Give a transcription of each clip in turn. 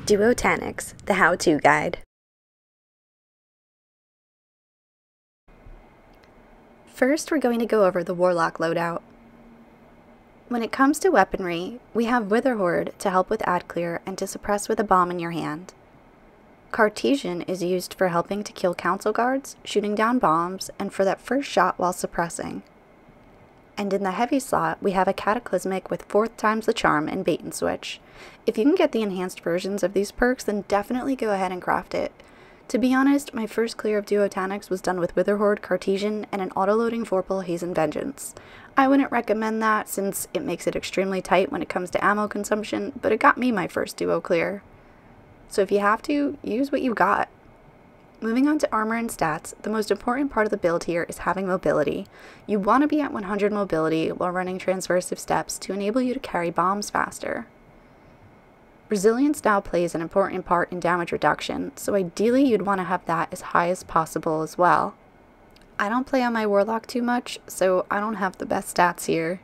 Duo Taniks, the how-to guide. First, we're going to go over the Warlock Loadout. When it comes to weaponry, we have Witherhoard to help with ad clear and to suppress with a bomb in your hand. Cartesian is used for helping to kill council guards, shooting down bombs, and for that first shot while suppressing. And in the heavy slot, we have a Cataclysmic with 4th times the charm and bait and switch. If you can get the enhanced versions of these perks, then definitely go ahead and craft it. To be honest, my first clear of Duo Taniks was done with Witherhoard, Cartesian, and an auto-loading Vorpal Hazen Vengeance. I wouldn't recommend that since it makes it extremely tight when it comes to ammo consumption, but it got me my first duo clear. So if you have to, use what you got. Moving on to armor and stats, the most important part of the build here is having mobility. You want to be at 100 mobility while running transversive steps to enable you to carry bombs faster. Resilience now plays an important part in damage reduction, so ideally you'd want to have that as high as possible as well. I don't play on my Warlock too much, so I don't have the best stats here.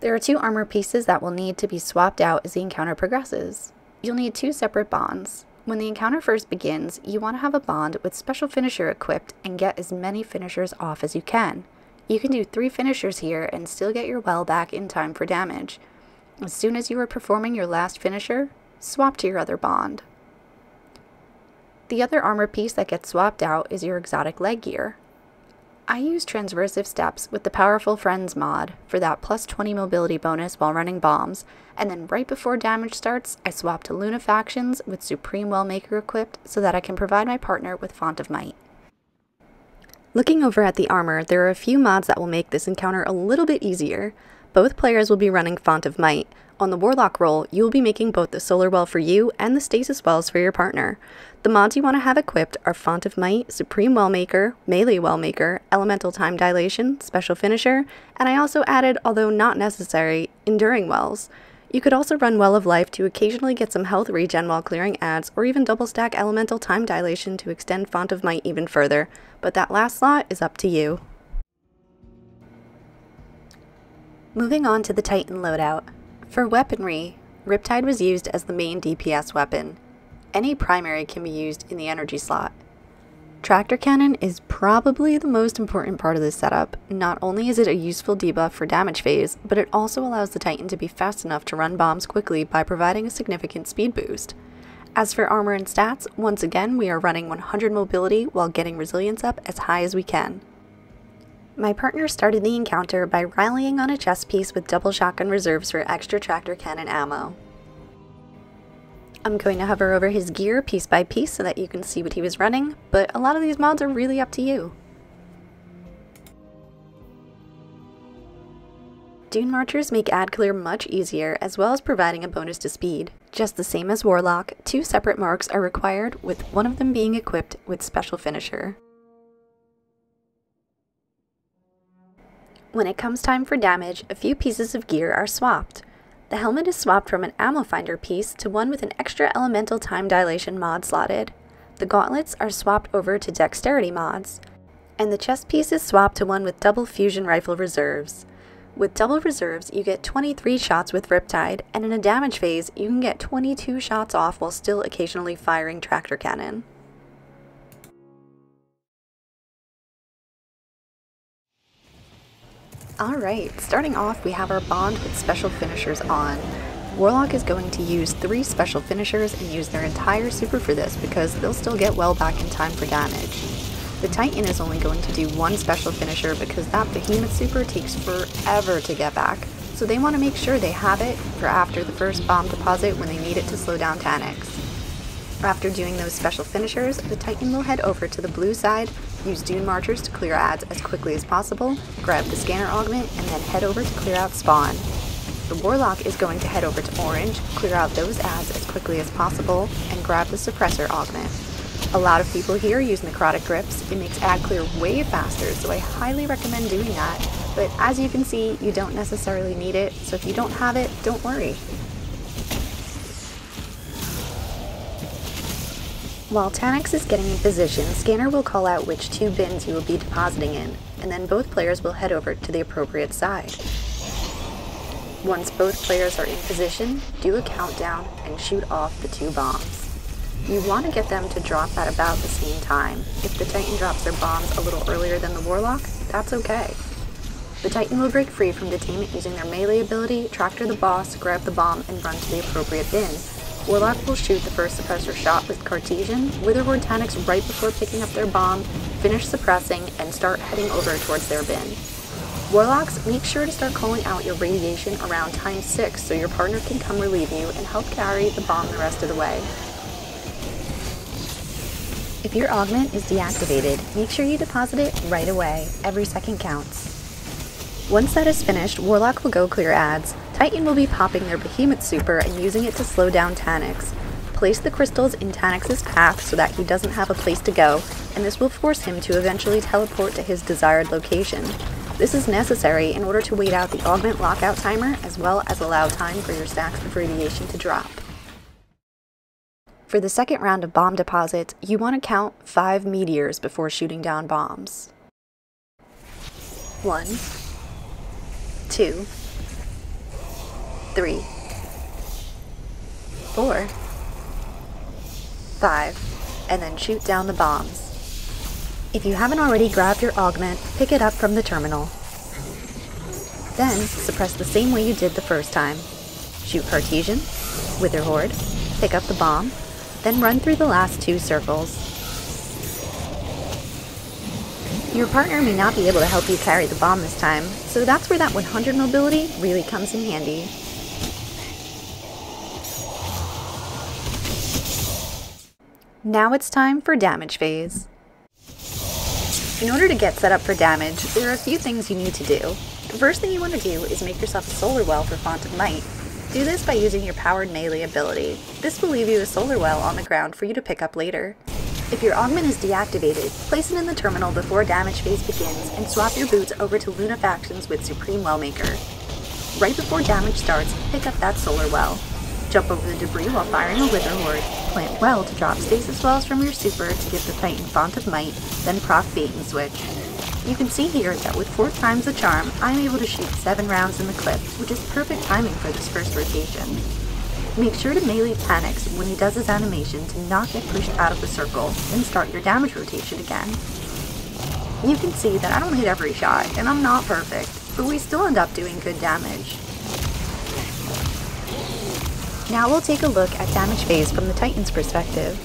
There are 2 armor pieces that will need to be swapped out as the encounter progresses. You'll need 2 separate bonds. When the encounter first begins, you want to have a bond with Special Finisher equipped and get as many finishers off as you can. You can do 3 finishers here and still get your well back in time for damage. As soon as you are performing your last finisher, swap to your other bond. The other armor piece that gets swapped out is your exotic leg gear. I use transversive steps with the Powerful Friends mod for that plus 20 mobility bonus while running bombs, and then right before damage starts, I swap to Lunafactions with Supreme Wellmaker equipped so that I can provide my partner with Font of Might. Looking over at the armor, there are a few mods that will make this encounter a little bit easier. Both players will be running Font of Might. On the Warlock role, you will be making both the Solar Well for you and the Stasis Wells for your partner. The mods you want to have equipped are Font of Might, Supreme Wellmaker, Melee Wellmaker, Elemental Time Dilation, Special Finisher, and I also added, although not necessary, Enduring Wells. You could also run Well of Life to occasionally get some health regen while clearing ads, or even double stack Elemental Time Dilation to extend Font of Might even further, but that last slot is up to you. Moving on to the Titan loadout. For weaponry, Riptide was used as the main DPS weapon. Any primary can be used in the energy slot. Tractor Cannon is probably the most important part of this setup. Not only is it a useful debuff for damage phase, but it also allows the Titan to be fast enough to run bombs quickly by providing a significant speed boost. As for armor and stats, once again we are running 100 mobility while getting resilience up as high as we can. My partner started the encounter by rallying on a chest piece with double shotgun reserves for extra tractor cannon ammo. I'm going to hover over his gear piece by piece so that you can see what he was running, but a lot of these mods are really up to you. Dune Marchers make ad clear much easier, as well as providing a bonus to speed. Just the same as Warlock, 2 separate marks are required, with one of them being equipped with Special Finisher. When it comes time for damage, a few pieces of gear are swapped. The helmet is swapped from an ammo finder piece to one with an extra elemental time dilation mod slotted. The gauntlets are swapped over to dexterity mods. And the chest piece is swapped to one with double fusion rifle reserves. With double reserves, you get 23 shots with Riptide, and in a damage phase, you can get 22 shots off while still occasionally firing tractor cannon. Alright, starting off we have our bond with Special Finishers on. Warlock is going to use 3 Special Finishers and use their entire super for this because they'll still get well back in time for damage. The Titan is only going to do 1 Special Finisher because that Behemoth super takes forever to get back, so they want to make sure they have it for after the first bomb deposit when they need it to slow down Taniks. After doing those Special Finishers, the Titan will head over to the blue side, use Dune Marchers to clear ads as quickly as possible, grab the Scanner Augment, and then head over to clear out Spawn. The Warlock is going to head over to orange, clear out those ads as quickly as possible, and grab the Suppressor Augment. A lot of people here use Necrotic Grips. It makes ad clear way faster, so I highly recommend doing that, but as you can see, you don't necessarily need it, so if you don't have it, don't worry. While Taniks is getting in position, Scanner will call out which 2 bins you will be depositing in, and then both players will head over to the appropriate side. Once both players are in position, do a countdown and shoot off the 2 bombs. You want to get them to drop at about the same time. If the Titan drops their bombs a little earlier than the Warlock, that's okay. The Titan will break free from detainment using their melee ability, tractor the boss, grab the bomb, and run to the appropriate bin. Warlock will shoot the first suppressor shot with Cartesian, Witherhoard Taniks right before picking up their bomb, finish suppressing, and start heading over towards their bin. Warlocks, make sure to start calling out your radiation around time 6 so your partner can come relieve you and help carry the bomb the rest of the way. If your augment is deactivated, make sure you deposit it right away. Every second counts. Once that is finished, Warlock will go clear ads. Titan will be popping their Behemoth Super and using it to slow down Taniks. Place the crystals in Taniks' path so that he doesn't have a place to go, and this will force him to eventually teleport to his desired location. This is necessary in order to wait out the augment lockout timer, as well as allow time for your stacks of radiation to drop. For the second round of bomb deposits, you want to count 5 meteors before shooting down bombs. 1, 2, 3, 4, 5, and then shoot down the bombs. If you haven't already grabbed your augment, pick it up from the terminal. Then, suppress the same way you did the first time. Shoot Cartesian, Witherhoard, pick up the bomb, then run through the last 2 circles. Your partner may not be able to help you carry the bomb this time, so that's where that 100 mobility really comes in handy. Now it's time for damage phase. In order to get set up for damage, there are a few things you need to do. The first thing you want to do is make yourself a solar well for Font of Might. Do this by using your powered melee ability. This will leave you a solar well on the ground for you to pick up later. If your augment is deactivated, place it in the terminal before damage phase begins and swap your boots over to Lunafactions with Supreme Wellmaker. Right before damage starts, pick up that solar well. Jump over the debris while firing a Witherhoard. Plant well to drop stasis wells from your super to give the Titan Font of Might, then proc bait and switch. You can see here that with 4 times the charm, I'm able to shoot 7 rounds in the clip, which is perfect timing for this first rotation. Make sure to melee Taniks when he does his animation to not get pushed out of the circle, then start your damage rotation again. You can see that I don't hit every shot, and I'm not perfect, but we still end up doing good damage. Now we'll take a look at damage phase from the Titan's perspective.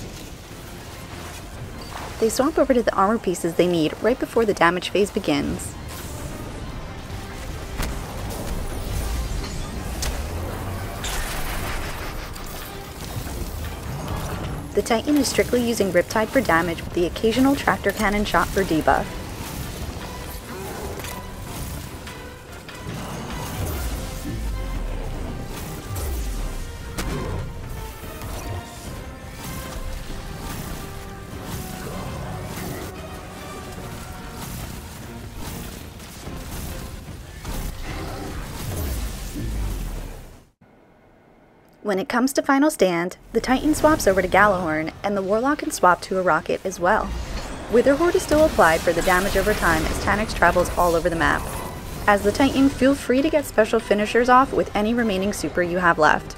They swap over to the armor pieces they need right before the damage phase begins. The Titan is strictly using Riptide for damage with the occasional tractor cannon shot for debuff. When it comes to final stand, the Titan swaps over to Gallahorn, and the Warlock can swap to a rocket as well. Witherhoard is still applied for the damage over time as Taniks travels all over the map. As the Titan, feel free to get special finishers off with any remaining super you have left.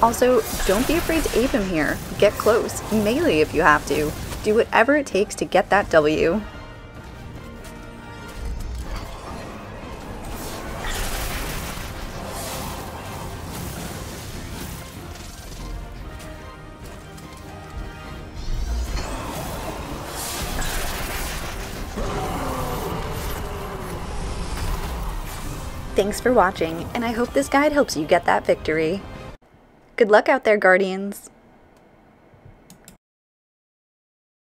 Also, don't be afraid to ape him here. Get close, melee if you have to. Do whatever it takes to get that W. Thanks for watching, and I hope this guide helps you get that victory. Good luck out there, Guardians!